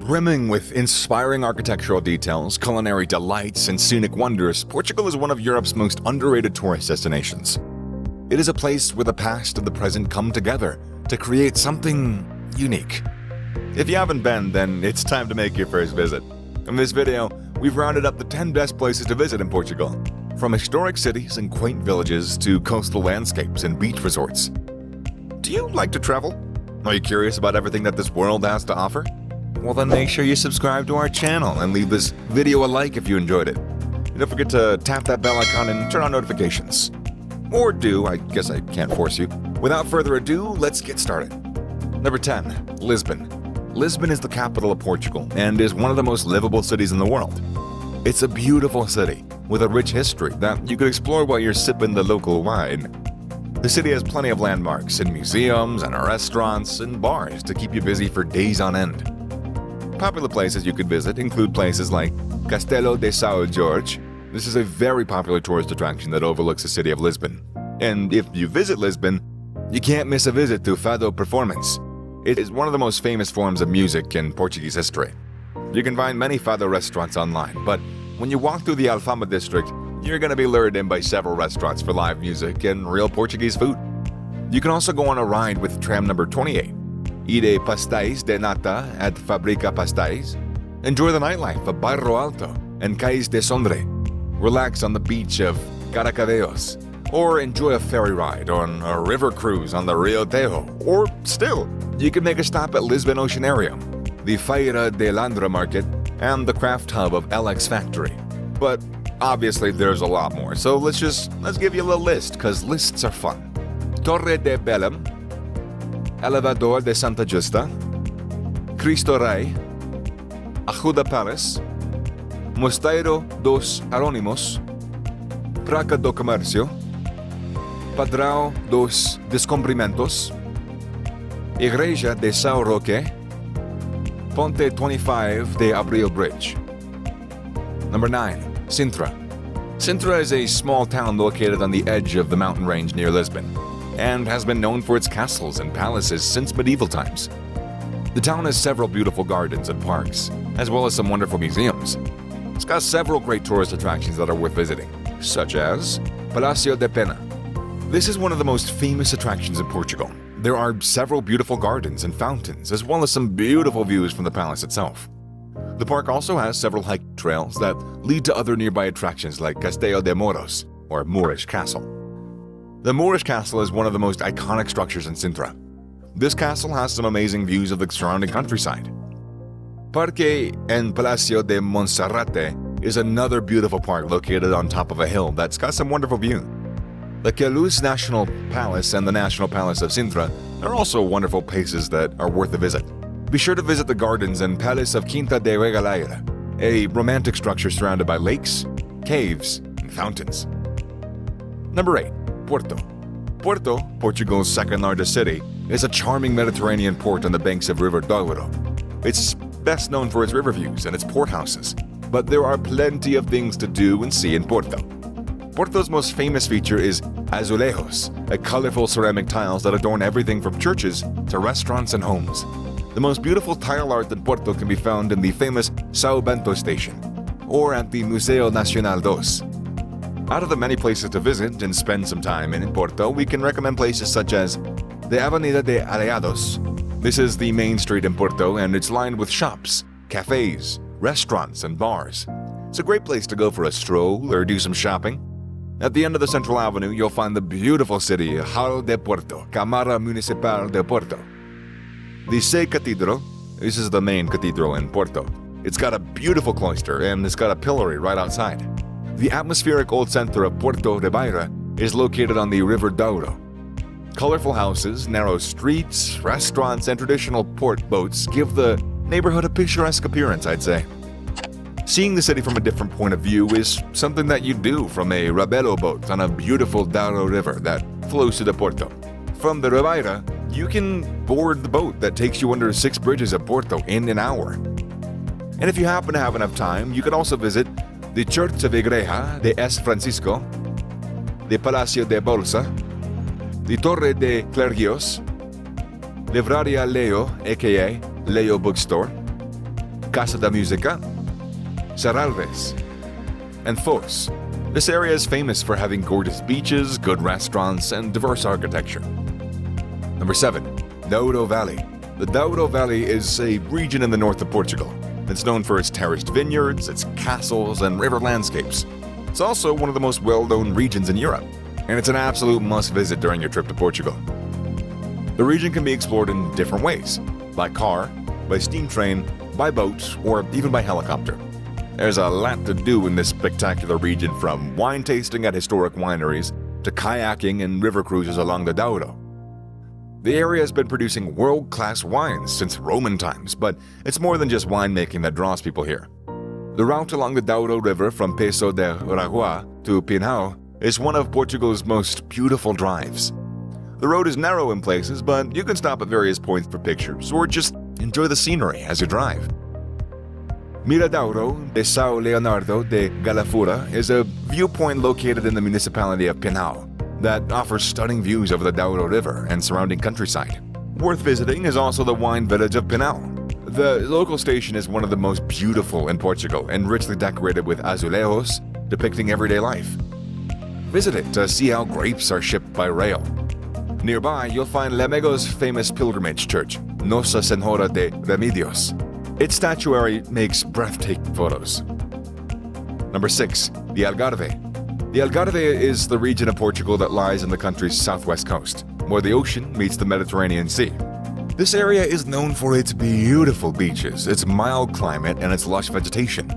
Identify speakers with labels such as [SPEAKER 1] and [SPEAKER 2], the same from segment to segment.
[SPEAKER 1] Brimming with inspiring architectural details, culinary delights, and scenic wonders, Portugal is one of Europe's most underrated tourist destinations. It is a place where the past and the present come together to create something unique. If you haven't been, then it's time to make your first visit. In this video, we've rounded up the 10 best places to visit in Portugal, from historic cities and quaint villages to coastal landscapes and beach resorts. Do you like to travel? Are you curious about everything that this world has to offer? Well, then make sure you subscribe to our channel and leave this video a like if you enjoyed it. And don't forget to tap that bell icon and turn on notifications. Or do, I guess I can't force you. Without further ado, let's get started. Number 10. Lisbon. Lisbon is the capital of Portugal and is one of the most livable cities in the world. It's a beautiful city with a rich history that you could explore while you're sipping the local wine. The city has plenty of landmarks and museums and restaurants and bars to keep you busy for days on end. Popular places you could visit include places like Castelo de São Jorge. This is a very popular tourist attraction that overlooks the city of Lisbon. And if you visit Lisbon, you can't miss a visit to Fado performance. It is one of the most famous forms of music in Portuguese history. You can find many Fado restaurants online, but when you walk through the Alfama district, you're going to be lured in by several restaurants for live music and real Portuguese food. You can also go on a ride with tram number 28. Ide pastéis de nata at Fabrica Pastéis. Enjoy the nightlife of Bairro Alto and Cais de Sondre. Relax on the beach of Caracaveos. Or enjoy a ferry ride on a river cruise on the Rio Tejo. Or still, you can make a stop at Lisbon Oceanarium, the Feira de Landra Market, and the craft hub of LX Factory. But obviously there's a lot more, so let's give you a little list, because lists are fun. Torre de Belém, Elevador de Santa Justa, Cristo Rei, Ajuda Palace, Mosteiro dos Anónimos, Praça do Comércio, Padrão dos Descobrimentos, Igreja de São Roque, Ponte 25 de Abril Bridge. Number 9. Sintra. Sintra is a small town located on the edge of the mountain range near Lisbon, and has been known for its castles and palaces since medieval times. The town has several beautiful gardens and parks, as well as some wonderful museums. It's got several great tourist attractions that are worth visiting, such as Palácio de Pena. This is one of the most famous attractions in Portugal. There are several beautiful gardens and fountains, as well as some beautiful views from the palace itself. The park also has several hiking trails that lead to other nearby attractions like Castelo de Moros, or Moorish Castle. The Moorish Castle is one of the most iconic structures in Sintra. This castle has some amazing views of the surrounding countryside. Parque and Palacio de Monserrate is another beautiful park located on top of a hill that's got some wonderful view. The Queluz National Palace and the National Palace of Sintra are also wonderful places that are worth a visit. Be sure to visit the gardens and Palace of Quinta de Regaleira, a romantic structure surrounded by lakes, caves, and fountains. Number 8. Porto. Porto, Portugal's second largest city, is a charming Mediterranean port on the banks of River Douro. It's best known for its river views and its port houses, but there are plenty of things to do and see in Porto. Porto's most famous feature is azulejos, a colorful ceramic tiles that adorn everything from churches to restaurants and homes. The most beautiful tile art in Porto can be found in the famous São Bento station, or at the Museu Nacional dos. Out of the many places to visit and spend some time in Porto, we can recommend places such as the Avenida de Aliados. This is the main street in Porto, and it's lined with shops, cafes, restaurants, and bars. It's a great place to go for a stroll or do some shopping. At the end of the central avenue, you'll find the beautiful city Hall de Porto, Câmara Municipal de Porto. The Sé Cathedral, this is the main cathedral in Porto. It's got a beautiful cloister and it's got a pillory right outside. The atmospheric old center of Porto de Beira is located on the River Douro. Colorful houses, narrow streets, restaurants, and traditional port boats give the neighborhood a picturesque appearance, I'd say. Seeing the city from a different point of view is something that you do from a Rabelo boat on a beautiful Douro River that flows to the Porto. From the Ribeira, you can board the boat that takes you under 6 bridges of Porto in an hour. And if you happen to have enough time, you can also visit the Church of Igreja de S. Francisco, the Palacio de Bolsa, the Torre de Clergios, Livraria Leo, aka Leo Bookstore, Casa da Musica, Serralves, and Foz. This area is famous for having gorgeous beaches, good restaurants, and diverse architecture. Number 7. Douro Valley. The Douro Valley is a region in the north of Portugal. It's known for its terraced vineyards, its castles, and river landscapes. It's also one of the most well-known regions in Europe, and it's an absolute must-visit during your trip to Portugal. The region can be explored in different ways: by car, by steam train, by boat, or even by helicopter. There's a lot to do in this spectacular region, from wine tasting at historic wineries to kayaking and river cruises along the Douro. The area has been producing world-class wines since Roman times, but it's more than just winemaking that draws people here. The route along the Douro River from Peso de Aragua to Pinhao is one of Portugal's most beautiful drives. The road is narrow in places, but you can stop at various points for pictures or just enjoy the scenery as you drive. Miradouro de São Leonardo de Galafura is a viewpoint located in the municipality of Pinhao that offers stunning views over the Douro River and surrounding countryside. Worth visiting is also the wine village of Pinhao. The local station is one of the most beautiful in Portugal and richly decorated with azulejos depicting everyday life. Visit it to see how grapes are shipped by rail. Nearby, you'll find Lamego's famous pilgrimage church, Nossa Senhora de Remedios. Its statuary makes breathtaking photos. Number 6. The Algarve. The Algarve is the region of Portugal that lies in the country's southwest coast, where the ocean meets the Mediterranean Sea. This area is known for its beautiful beaches, its mild climate, and its lush vegetation.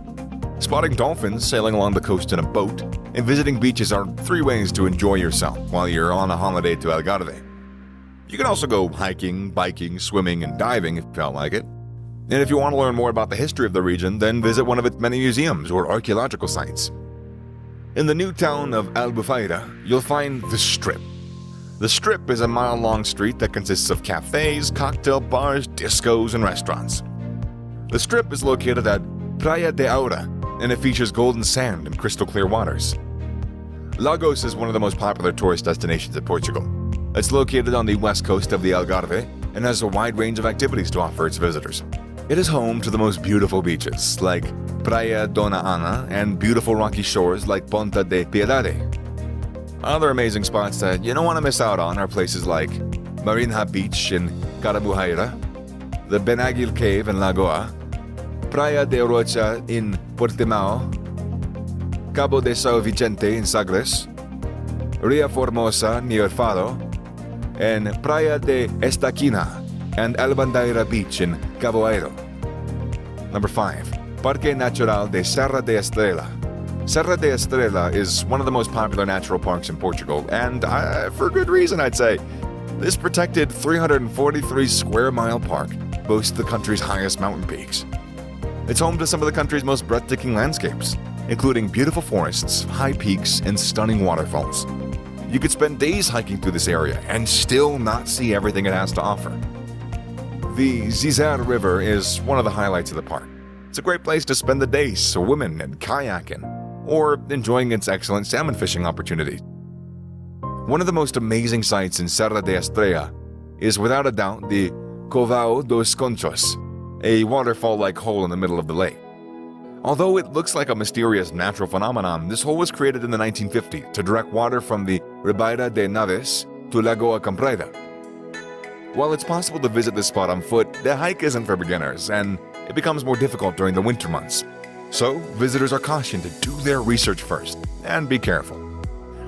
[SPEAKER 1] Spotting dolphins sailing along the coast in a boat and visiting beaches are 3 ways to enjoy yourself while you're on a holiday to Algarve. You can also go hiking, biking, swimming, and diving if you felt like it. And if you want to learn more about the history of the region, then visit one of its many museums or archaeological sites. In the new town of Albufeira, you'll find the Strip. The Strip is a mile-long street that consists of cafes, cocktail bars, discos, and restaurants. The Strip is located at Praia de Aura, and it features golden sand and crystal-clear waters. Lagos is one of the most popular tourist destinations in Portugal. It's located on the west coast of the Algarve and has a wide range of activities to offer its visitors. It is home to the most beautiful beaches, like Praia Dona Ana, and beautiful rocky shores like Ponta de Piedade. Other amazing spots that you don't want to miss out on are places like Marinha Beach in Carabuhaira, the Benagil Cave in Lagoa, Praia de Rocha in Portimao, Cabo de São Vicente in Sagres, Ria Formosa near Faro, and Praia de Estaquina and Albandeira Beach in Cavoeiro. Number 5. Parque Natural de Serra de Estrela. Serra de Estrela is one of the most popular natural parks in Portugal, and for good reason, I'd say. This protected 343 square mile park boasts the country's highest mountain peaks. It's home to some of the country's most breathtaking landscapes, including beautiful forests, high peaks, and stunning waterfalls. You could spend days hiking through this area and still not see everything it has to offer. The Zizar River is one of the highlights of the park. It's a great place to spend the day swimming and kayaking, or enjoying its excellent salmon fishing opportunities. One of the most amazing sights in Serra de Estrela is without a doubt the Covao dos Conchos, a waterfall-like hole in the middle of the lake. Although it looks like a mysterious natural phenomenon, this hole was created in the 1950s to direct water from the Ribeira de Naves to Lagoa Comprida. While it's possible to visit this spot on foot, the hike isn't for beginners, and it becomes more difficult during the winter months. So, visitors are cautioned to do their research first, and be careful.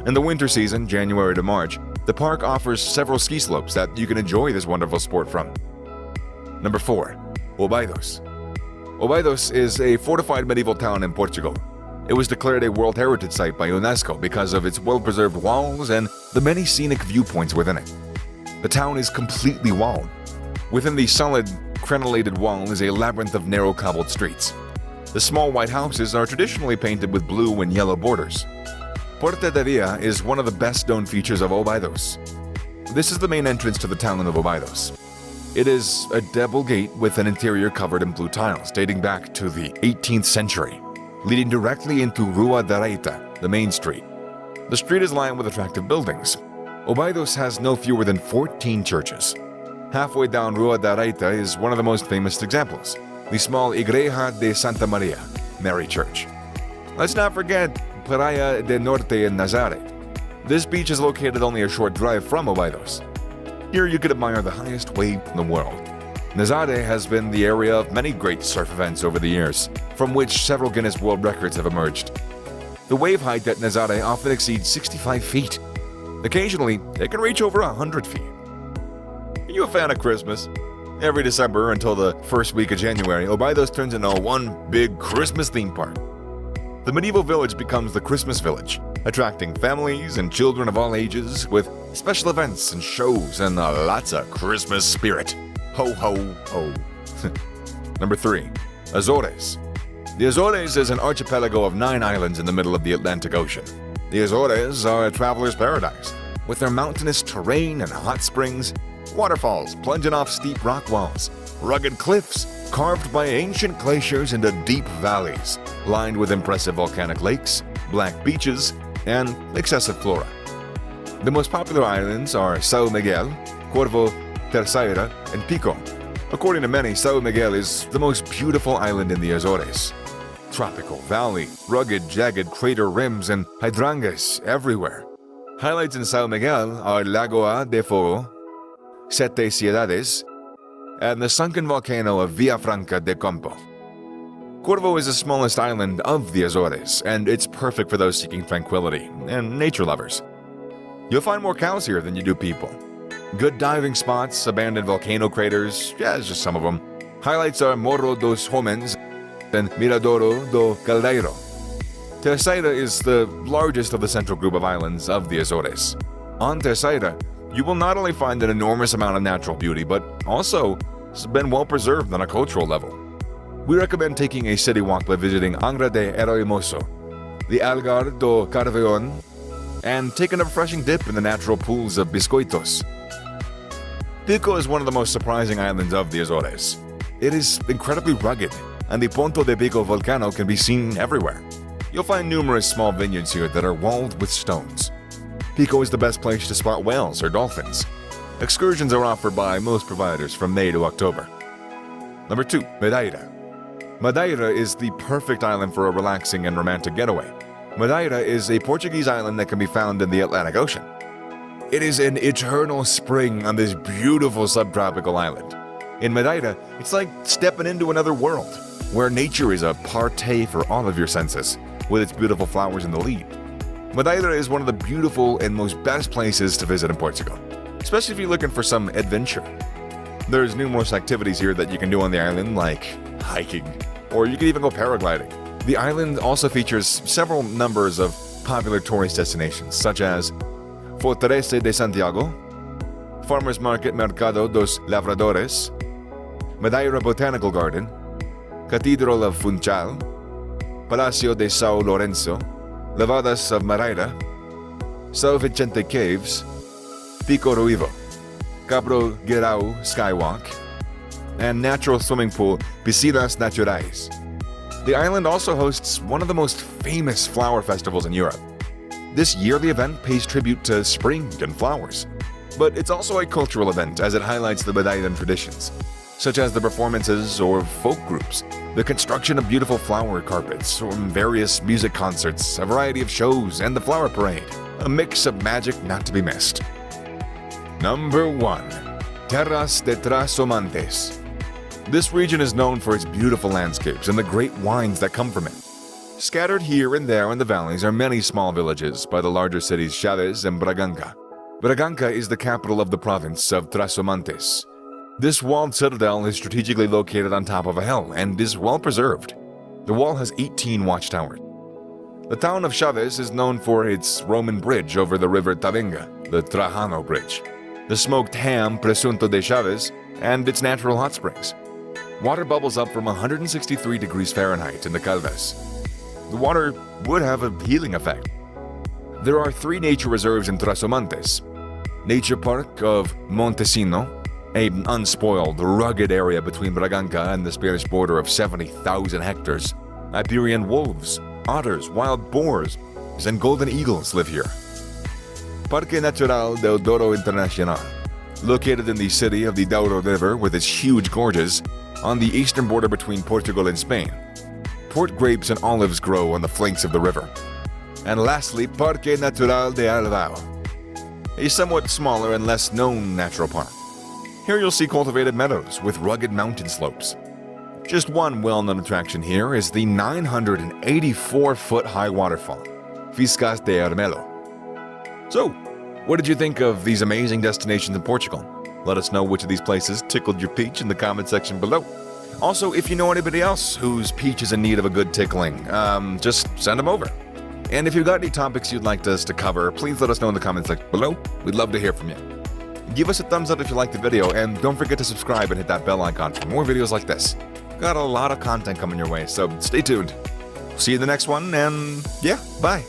[SPEAKER 1] In the winter season, January to March, the park offers several ski slopes that you can enjoy this wonderful sport from. Number 4. ÓBIDOS. ÓBIDOS is a fortified medieval town in Portugal. It was declared a World Heritage Site by UNESCO because of its well-preserved walls and the many scenic viewpoints within it. The town is completely walled. Within the solid, crenellated wall is a labyrinth of narrow cobbled streets. The small white houses are traditionally painted with blue and yellow borders. Portaderia is one of the best-known features of ÓBIDOS. This is the main entrance to the town of ÓBIDOS. It is a double gate with an interior covered in blue tiles dating back to the 18th century, leading directly into Rua da Reita, the main street. The street is lined with attractive buildings. ÓBIDOS has no fewer than 14 churches. Halfway down Rua da Reita is one of the most famous examples, the small Igreja de Santa Maria, Mary Church. Let's not forget Playa del Norte in Nazare. This beach is located only a short drive from ÓBIDOS. Here you could admire the highest wave in the world. Nazare has been the area of many great surf events over the years, from which several Guinness World Records have emerged. The wave height at Nazare often exceeds 65 feet. Occasionally, it can reach over 100 feet. Are you a fan of Christmas? Every December until the first week of January, ÓBIDOS turns into one big Christmas theme park. The medieval village becomes the Christmas village, attracting families and children of all ages with special events and shows and lots of Christmas spirit. Ho, ho, ho. Number 3. Azores. The Azores is an archipelago of 9 islands in the middle of the Atlantic Ocean. The Azores are a traveler's paradise, with their mountainous terrain and hot springs, waterfalls plunging off steep rock walls, rugged cliffs carved by ancient glaciers into deep valleys, lined with impressive volcanic lakes, black beaches, and excessive flora. The most popular islands are São Miguel, Corvo, Terceira, and Pico. According to many, São Miguel is the most beautiful island in the Azores. Tropical valley, rugged, jagged crater rims, and hydrangeas everywhere. Highlights in São Miguel are Lagoa de Fogo, Sete Ciudades, and the sunken volcano of Villafranca de Campo. Corvo is the smallest island of the Azores, and it's perfect for those seeking tranquility and nature lovers. You'll find more cows here than you do people. Good diving spots, abandoned volcano craters, it's just some of them. Highlights are Morro dos Homens and Miradouro do Caldeiro. Terceira is the largest of the central group of islands of the Azores. On Terceira, you will not only find an enormous amount of natural beauty, but also it's been well preserved on a cultural level. We recommend taking a city walk by visiting Angra de Heroimoso, the Algarve do Carveon, and taking a refreshing dip in the natural pools of Biscoitos. Pico is one of the most surprising islands of the Azores. It is incredibly rugged, and the Ponto de Pico volcano can be seen everywhere. You'll find numerous small vineyards here that are walled with stones. Pico is the best place to spot whales or dolphins. Excursions are offered by most providers from May to October. Number 2. Madeira. Madeira is the perfect island for a relaxing and romantic getaway. Madeira is a Portuguese island that can be found in the Atlantic Ocean. It is an eternal spring on this beautiful subtropical island. In Madeira, it's like stepping into another world, where nature is a party for all of your senses, with its beautiful flowers in the lead. Madeira is one of the beautiful and most best places to visit in Portugal, especially if you're looking for some adventure. There's numerous activities here that you can do on the island, like hiking, or you can even go paragliding. The island also features several numbers of popular tourist destinations, such as Fortaleza de Santiago, Farmers Market Mercado dos Lavradores, Madeira Botanical Garden, Cathedral of Funchal, Palacio de São Lourenço, Lavadas of Madeira, São Vicente Caves, Pico Ruivo, Cabro Guirao Skywalk, and natural swimming pool Piscinas Naturais. The island also hosts one of the most famous flower festivals in Europe. This yearly event pays tribute to spring and flowers, but it's also a cultural event as it highlights the Madeiran traditions, such as the performances or folk groups, the construction of beautiful flower carpets, or various music concerts, a variety of shows, and the flower parade, a mix of magic not to be missed. Number 1. Terras de Trás-os-Montes. This region is known for its beautiful landscapes and the great wines that come from it. Scattered here and there in the valleys are many small villages by the larger cities Chaves and Bragança. Bragança is the capital of the province of Trás-os-Montes. This walled citadel is strategically located on top of a hill and is well preserved. The wall has 18 watchtowers. The town of Chaves is known for its Roman bridge over the river Tavenga, the Trajano Bridge, the smoked ham Presunto de Chaves, and its natural hot springs. Water bubbles up from 163 degrees Fahrenheit in the Calves. The water would have a healing effect. There are 3 nature reserves in Trás-os-Montes. Nature Park of Montesino, an unspoiled, rugged area between Bragança and the Spanish border of 70,000 hectares. Iberian wolves, otters, wild boars, and golden eagles live here. Parque Natural del Douro Internacional, located in the city of the Douro River with its huge gorges, on the eastern border between Portugal and Spain. Port grapes and olives grow on the flanks of the river. And lastly, Parque Natural de Algarve, a somewhat smaller and less known natural park. Here you'll see cultivated meadows with rugged mountain slopes. Just one well-known attraction here is the 984-foot high waterfall, Fiscas de Armelo. So, what did you think of these amazing destinations in Portugal? Let us know which of these places tickled your peach in the comment section below. Also, if you know anybody else whose peach is in need of a good tickling, just send them over. And if you've got any topics you'd like us to cover, please let us know in the comments section below. We'd love to hear from you. Give us a thumbs up if you liked the video, and don't forget to subscribe and hit that bell icon for more videos like this. Got a lot of content coming your way, so stay tuned. See you in the next one, and yeah, bye.